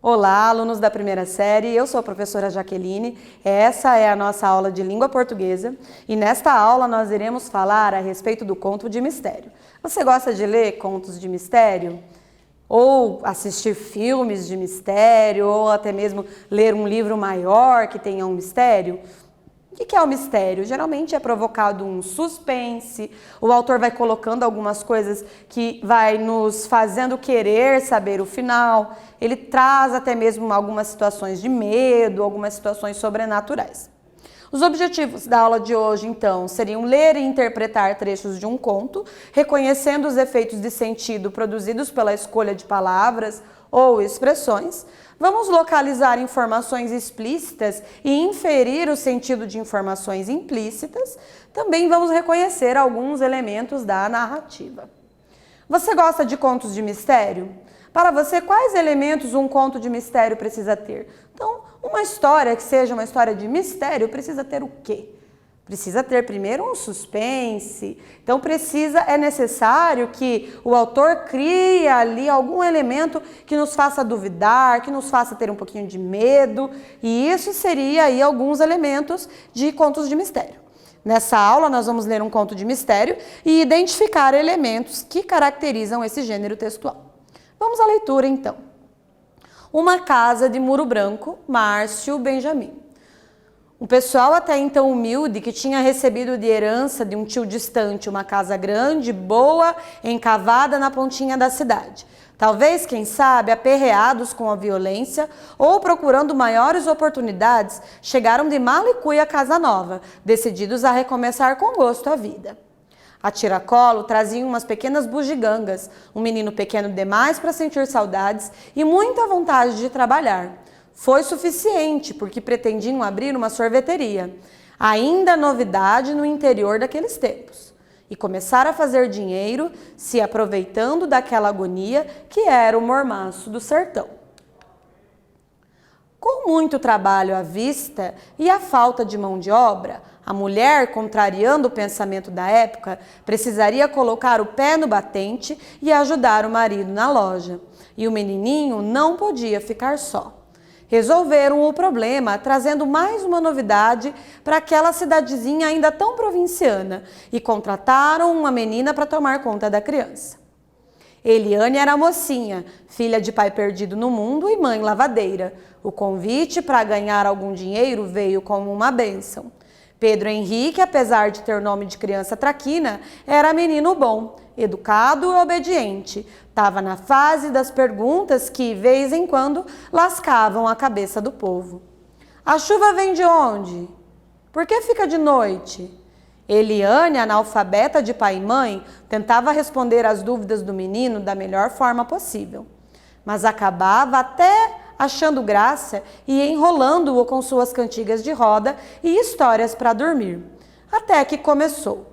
Olá, alunos da primeira série, eu sou a professora Jaqueline, essa é a nossa aula de língua portuguesa e nesta aula nós iremos falar a respeito do conto de mistério. Você gosta de ler contos de mistério? Ou assistir filmes de mistério, ou até mesmo ler um livro maior que tenha um mistério? O que é o mistério? Geralmente é provocado um suspense, o autor vai colocando algumas coisas que vai nos fazendo querer saber o final, ele traz até mesmo algumas situações de medo, algumas situações sobrenaturais. Os objetivos da aula de hoje, então, seriam ler e interpretar trechos de um conto, reconhecendo os efeitos de sentido produzidos pela escolha de palavras ou expressões. Vamos localizar informações explícitas e inferir o sentido de informações implícitas. Também vamos reconhecer alguns elementos da narrativa. Você gosta de contos de mistério? Para você, quais elementos um conto de mistério precisa ter? Então, uma história que seja uma história de mistério precisa ter o quê? Precisa ter primeiro um suspense, então é necessário que o autor crie ali algum elemento que nos faça duvidar, que nos faça ter um pouquinho de medo, e isso seria aí alguns elementos de contos de mistério. Nessa aula nós vamos ler um conto de mistério e identificar elementos que caracterizam esse gênero textual. Vamos à leitura então. Uma casa de muro branco, Márcio Benjamin. Um pessoal até então humilde que tinha recebido de herança de um tio distante uma casa grande, boa, encavada na pontinha da cidade. Talvez, quem sabe, aperreados com a violência ou procurando maiores oportunidades, chegaram de mala e cuia à casa nova, decididos a recomeçar com gosto a vida. A tiracolo trazia umas pequenas bugigangas, um menino pequeno demais para sentir saudades e muita vontade de trabalhar. Foi suficiente, porque pretendiam abrir uma sorveteria, ainda novidade no interior daqueles tempos, e começar a fazer dinheiro se aproveitando daquela agonia que era o mormaço do sertão. Com muito trabalho à vista e a falta de mão de obra, a mulher, contrariando o pensamento da época, precisaria colocar o pé no batente e ajudar o marido na loja, e o menininho não podia ficar só. Resolveram o problema trazendo mais uma novidade para aquela cidadezinha ainda tão provinciana e contrataram uma menina para tomar conta da criança. Eliane era mocinha, filha de pai perdido no mundo e mãe lavadeira. O convite para ganhar algum dinheiro veio como uma bênção. Pedro Henrique, apesar de ter nome de criança traquina, era menino bom, educado e obediente. Estava na fase das perguntas que, vez em quando, lascavam a cabeça do povo. A chuva vem de onde? Por que fica de noite? Eliane, analfabeta de pai e mãe, tentava responder às dúvidas do menino da melhor forma possível, mas acabava até achando graça e enrolando-o com suas cantigas de roda e histórias para dormir. Até que começou.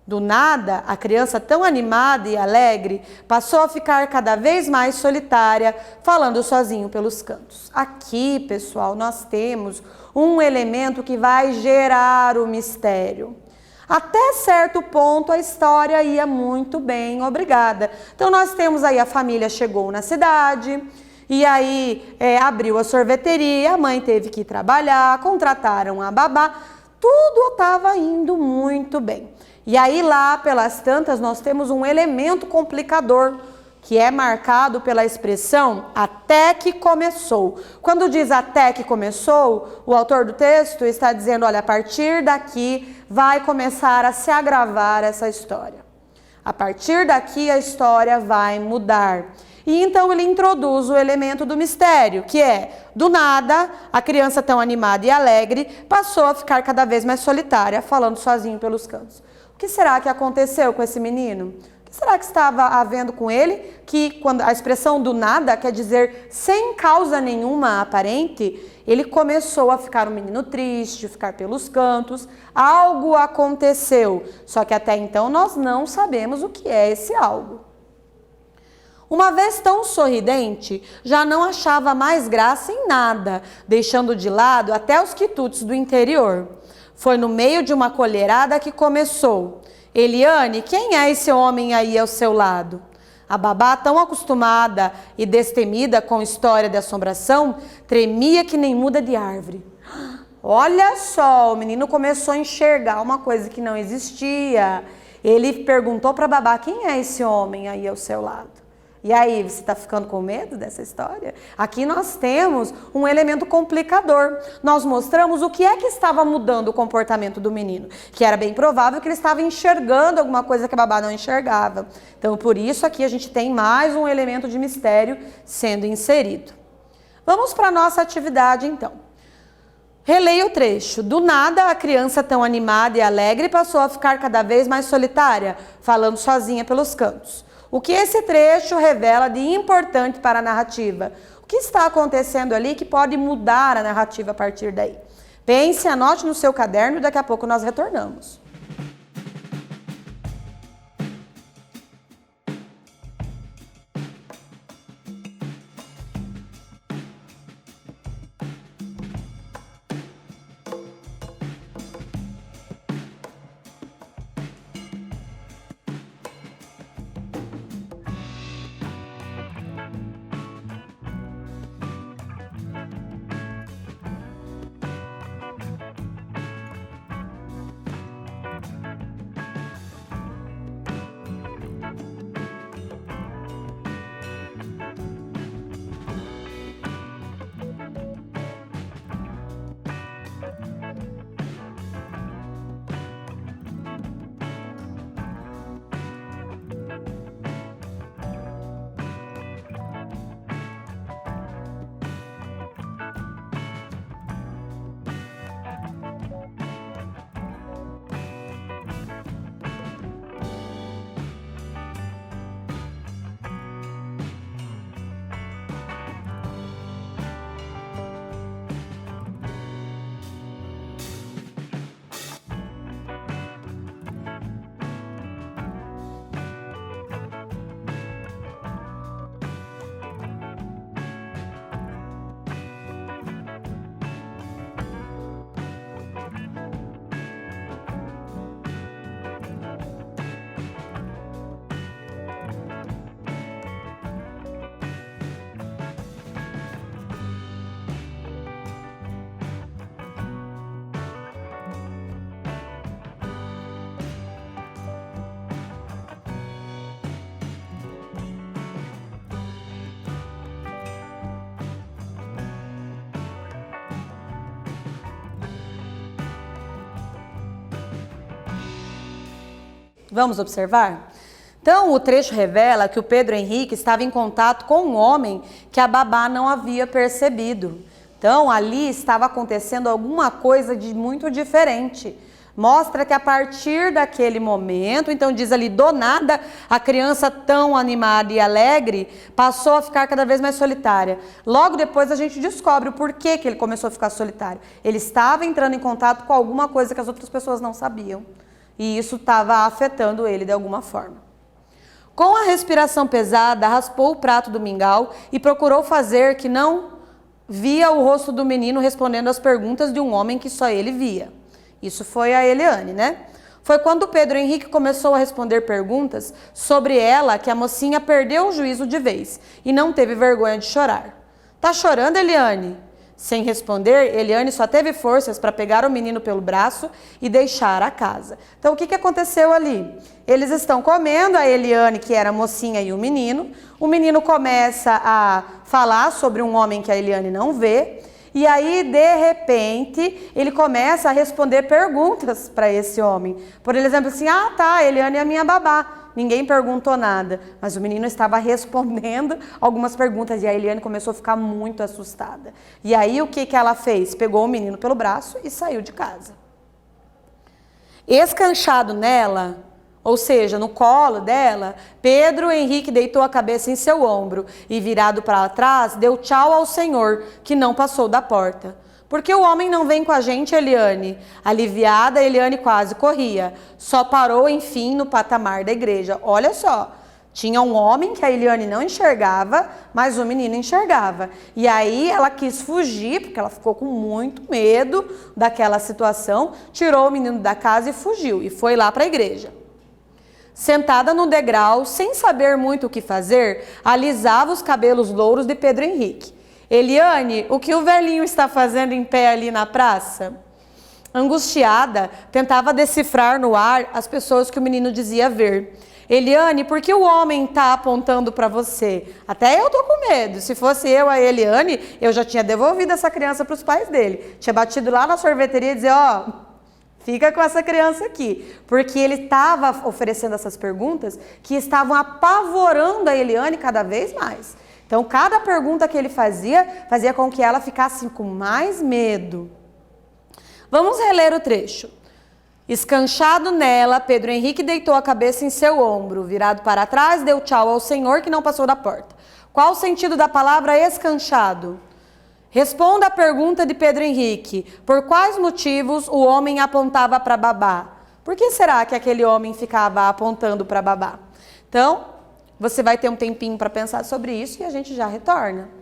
Do nada, a criança tão animada e alegre passou a ficar cada vez mais solitária, falando sozinho pelos cantos. Aqui, pessoal, nós temos um elemento que vai gerar o mistério. Até certo ponto a história ia muito bem, obrigada. Então nós temos aí a família chegou na cidade, e aí abriu a sorveteria, a mãe teve que ir trabalhar, contrataram a babá, tudo estava indo muito bem. E aí lá pelas tantas nós temos um elemento complicador, que é marcado pela expressão até que começou. Quando diz até que começou, o autor do texto está dizendo, olha, a partir daqui vai começar a se agravar essa história. A partir daqui a história vai mudar. E então ele introduz o elemento do mistério, que é, do nada, a criança tão animada e alegre passou a ficar cada vez mais solitária, falando sozinho pelos cantos. O que será que aconteceu com esse menino? O que será que estava havendo com ele? Que quando a expressão do nada quer dizer sem causa nenhuma aparente, ele começou a ficar um menino triste, ficar pelos cantos, algo aconteceu, só que até então nós não sabemos o que é esse algo. Uma vez tão sorridente, já não achava mais graça em nada, deixando de lado até os quitutes do interior. Foi no meio de uma colherada que começou. Eliane, quem é esse homem aí ao seu lado? A babá, tão acostumada e destemida com história de assombração, tremia que nem muda de árvore. Olha só, o menino começou a enxergar uma coisa que não existia. Ele perguntou para a babá, quem é esse homem aí ao seu lado? E aí, você está ficando com medo dessa história? Aqui nós temos um elemento complicador. Nós mostramos o que é que estava mudando o comportamento do menino, que era bem provável que ele estava enxergando alguma coisa que a babá não enxergava. Então, por isso aqui a gente tem mais um elemento de mistério sendo inserido. Vamos para a nossa atividade, então. Releia o trecho. Do nada, a criança tão animada e alegre passou a ficar cada vez mais solitária, falando sozinha pelos cantos. O que esse trecho revela de importante para a narrativa? O que está acontecendo ali que pode mudar a narrativa a partir daí? Pense, anote no seu caderno e daqui a pouco nós retornamos. Vamos observar? Então, o trecho revela que o Pedro Henrique estava em contato com um homem que a babá não havia percebido. Então, ali estava acontecendo alguma coisa de muito diferente. Mostra que a partir daquele momento, então diz ali, do nada, a criança tão animada e alegre passou a ficar cada vez mais solitária. Logo depois a gente descobre o porquê que ele começou a ficar solitário. Ele estava entrando em contato com alguma coisa que as outras pessoas não sabiam. E isso estava afetando ele de alguma forma. Com a respiração pesada, raspou o prato do mingau e procurou fazer que não via o rosto do menino respondendo às perguntas de um homem que só ele via. Isso foi a Eliane, né? Foi quando Pedro Henrique começou a responder perguntas sobre ela que a mocinha perdeu o juízo de vez e não teve vergonha de chorar. Tá chorando, Eliane? Sem responder, Eliane só teve forças para pegar o menino pelo braço e deixar a casa. Então, o que aconteceu ali? Eles estão comendo, a Eliane, que era a mocinha, e o menino começa a falar sobre um homem que a Eliane não vê, e aí, de repente, ele começa a responder perguntas para esse homem. Por exemplo, assim, a Eliane é a minha babá. Ninguém perguntou nada, mas o menino estava respondendo algumas perguntas e a Eliane começou a ficar muito assustada. E aí, o que ela fez? Pegou o menino pelo braço e saiu de casa. Escanchado nela, ou seja, no colo dela, Pedro Henrique deitou a cabeça em seu ombro e, virado para trás, deu tchau ao Senhor, que não passou da porta. Por que o homem não vem com a gente, Eliane? Aliviada, Eliane quase corria. Só parou, enfim, no patamar da igreja. Olha só, tinha um homem que a Eliane não enxergava, mas o menino enxergava. E aí ela quis fugir, porque ela ficou com muito medo daquela situação, tirou o menino da casa e fugiu. E foi lá para a igreja. sentada no degrau, sem saber muito o que fazer, alisava os cabelos louros de Pedro Henrique. Eliane, o que o velhinho está fazendo em pé ali na praça? Angustiada, tentava decifrar no ar as pessoas que o menino dizia ver. Eliane, por que o homem está apontando para você? Até eu tô com medo. Se fosse eu, a Eliane, eu já tinha devolvido essa criança para os pais dele. Tinha batido lá na sorveteria e dizer, ó, fica com essa criança aqui. Porque ele estava oferecendo essas perguntas que estavam apavorando a Eliane cada vez mais. Então, cada pergunta que ele fazia com que ela ficasse com mais medo. Vamos reler o trecho. Escanchado nela, Pedro Henrique deitou a cabeça em seu ombro, virado para trás, deu tchau ao senhor que não passou da porta. Qual o sentido da palavra escanchado? Responda a pergunta de Pedro Henrique. Por quais motivos o homem apontava para babá? Por que será que aquele homem ficava apontando para babá? Então, você vai ter um tempinho para pensar sobre isso e a gente já retorna.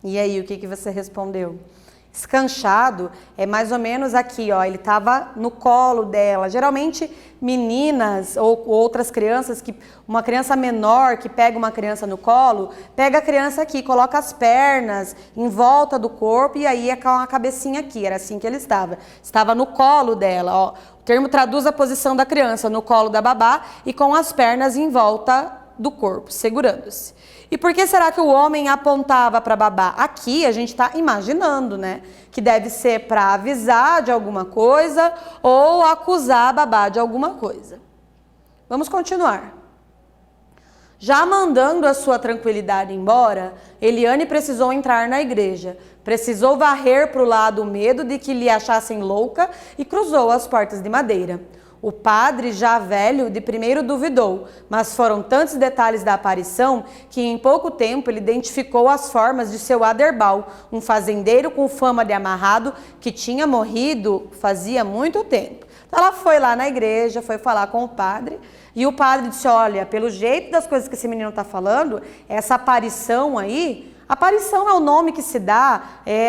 E aí, o que você respondeu? Escanchado é mais ou menos aqui, ó, ele estava no colo dela. Geralmente meninas ou outras crianças, uma criança menor que pega uma criança no colo, pega a criança aqui, coloca as pernas em volta do corpo e aí é com a cabecinha aqui, era assim que ele estava. Estava no colo dela, ó. O termo traduz a posição da criança no colo da babá e com as pernas em volta do corpo, segurando-se. E por que será que o homem apontava para babá? Aqui a gente está imaginando, né? Que deve ser para avisar de alguma coisa ou acusar a babá de alguma coisa. Vamos continuar. Já mandando a sua tranquilidade embora, Eliane precisou entrar na igreja. Precisou varrer para o lado o medo de que lhe achassem louca e cruzou as portas de madeira. O padre, já velho, de primeiro duvidou, mas foram tantos detalhes da aparição que em pouco tempo ele identificou as formas de seu Aderbal, um fazendeiro com fama de amarrado que tinha morrido fazia muito tempo. Então ela foi lá na igreja, foi falar com o padre e o padre disse, olha, pelo jeito das coisas que esse menino está falando, essa aparição aí... Aparição é o nome que se dá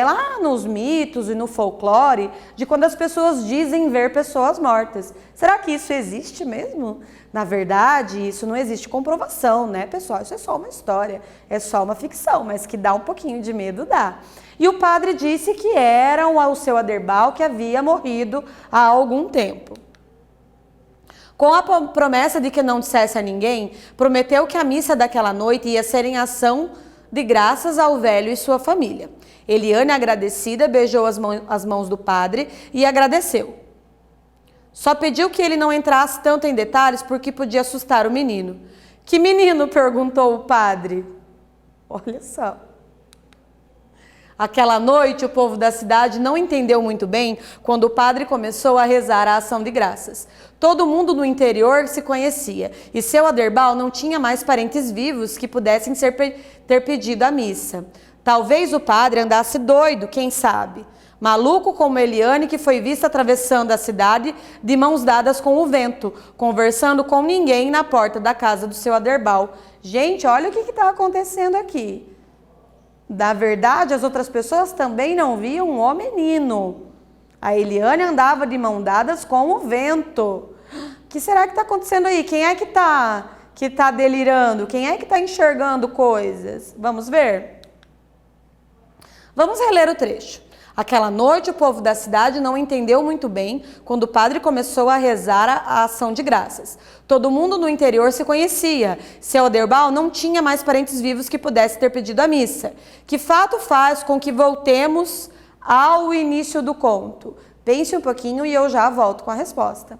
lá nos mitos e no folclore de quando as pessoas dizem ver pessoas mortas. Será que isso existe mesmo? Na verdade, isso não existe comprovação, né, pessoal? Isso é só uma história, é só uma ficção, mas que dá um pouquinho de medo, dá. E o padre disse que era o seu Aderbal que havia morrido há algum tempo. Com a promessa de que não dissesse a ninguém, prometeu que a missa daquela noite ia ser em ação de graças ao velho e sua família. Eliane, agradecida, beijou as mãos do padre e agradeceu. Só pediu que ele não entrasse tanto em detalhes porque podia assustar o menino. Que menino? Perguntou o padre. Olha só. Aquela noite, o povo da cidade não entendeu muito bem quando o padre começou a rezar a ação de graças. Todo mundo no interior se conhecia e seu Aderbal não tinha mais parentes vivos que pudessem ter pedido a missa. Talvez o padre andasse doido, quem sabe? Maluco como Eliane, que foi vista atravessando a cidade de mãos dadas com o vento, conversando com ninguém na porta da casa do seu Aderbal. Gente, olha o que está acontecendo aqui. Na verdade, as outras pessoas também não viam o menino. A Eliane andava de mãos dadas com o vento. O que será que está acontecendo aí? Quem é que tá delirando? Quem é que está enxergando coisas? Vamos ver? Vamos reler o trecho. Aquela noite, o povo da cidade não entendeu muito bem quando o padre começou a rezar a ação de graças. Todo mundo no interior se conhecia. Seu Aderbal não tinha mais parentes vivos que pudesse ter pedido a missa. Que fato faz com que voltemos ao início do conto? Pense um pouquinho e eu já volto com a resposta.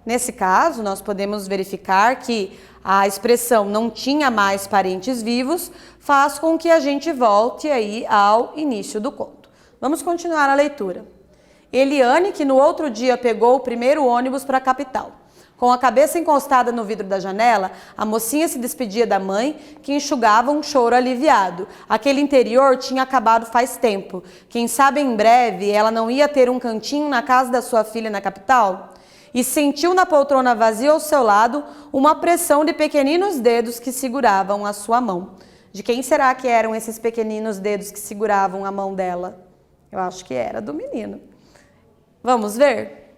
Nesse caso, nós podemos verificar que a expressão não tinha mais parentes vivos faz com que a gente volte aí ao início do conto. Vamos continuar a leitura. Eliane, que no outro dia pegou o primeiro ônibus para a capital. Com a cabeça encostada no vidro da janela, a mocinha se despedia da mãe, que enxugava um choro aliviado. Aquele interior tinha acabado faz tempo. Quem sabe em breve ela não ia ter um cantinho na casa da sua filha na capital? E sentiu na poltrona vazia ao seu lado uma pressão de pequeninos dedos que seguravam a sua mão. De quem será que eram esses pequeninos dedos que seguravam a mão dela? Eu acho que era do menino. Vamos ver?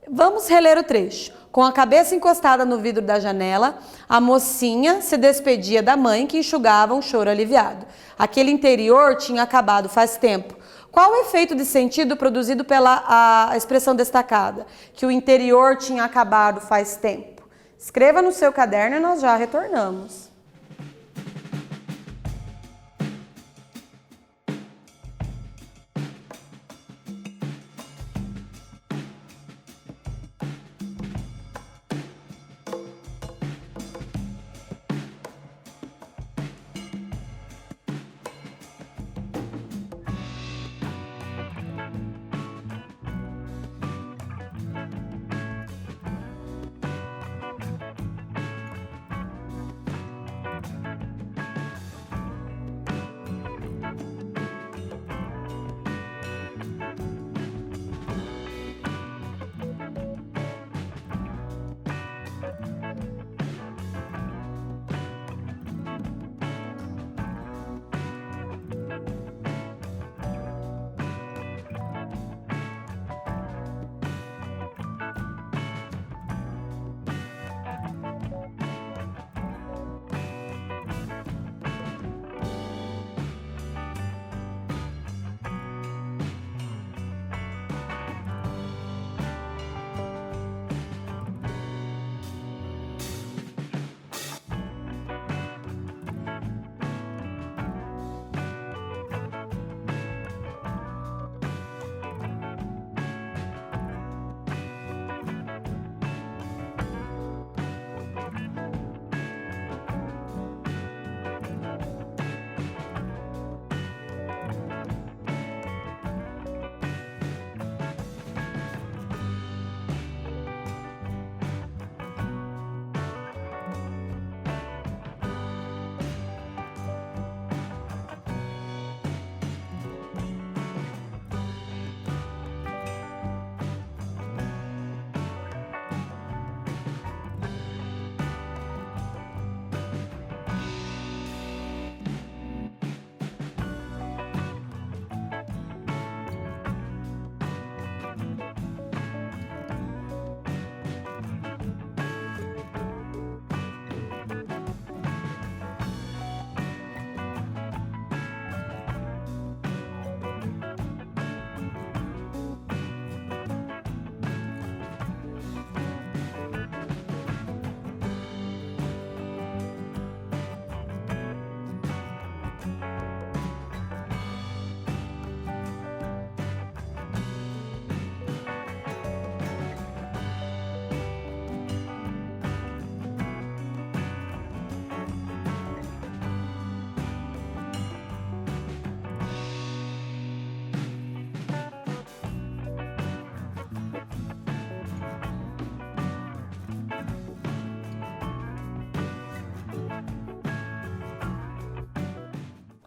Vamos reler o trecho. Com a cabeça encostada no vidro da janela, a mocinha se despedia da mãe que enxugava um choro aliviado. Aquele interior tinha acabado faz tempo. Qual o efeito de sentido produzido pela a expressão destacada? Que o interior tinha acabado faz tempo. Escreva no seu caderno e nós já retornamos.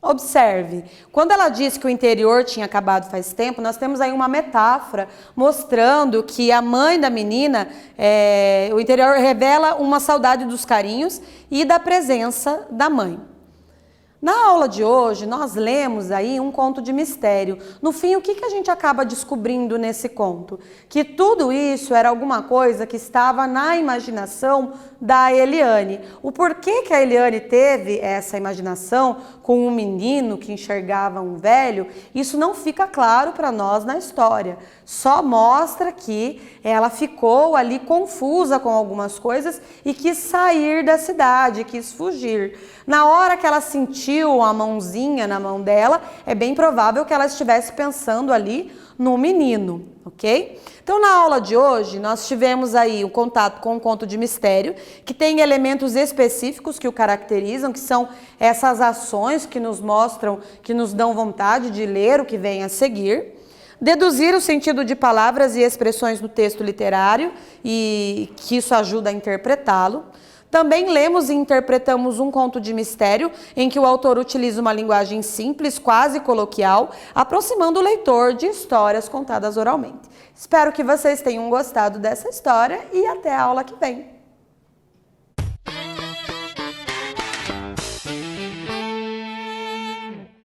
Observe, quando ela diz que o interior tinha acabado faz tempo, nós temos aí uma metáfora mostrando que a mãe da menina, o interior revela uma saudade dos carinhos e da presença da mãe. Na aula de hoje, nós lemos aí um conto de mistério. No fim, o que a gente acaba descobrindo nesse conto? Que tudo isso era alguma coisa que estava na imaginação da Eliane. O porquê que a Eliane teve essa imaginação com um menino que enxergava um velho, isso não fica claro para nós na história. Só mostra que ela ficou ali confusa com algumas coisas e quis sair da cidade, quis fugir. Na hora que ela sentiu a mãozinha na mão dela, é bem provável que ela estivesse pensando ali no menino, ok? Então, na aula de hoje, nós tivemos aí o contato com um conto de mistério, que tem elementos específicos que o caracterizam, que são essas ações que nos mostram, que nos dão vontade de ler o que vem a seguir. Deduzir o sentido de palavras e expressões do texto literário e que isso ajuda a interpretá-lo. Também lemos e interpretamos um conto de mistério em que o autor utiliza uma linguagem simples, quase coloquial, aproximando o leitor de histórias contadas oralmente. Espero que vocês tenham gostado dessa história e até a aula que vem.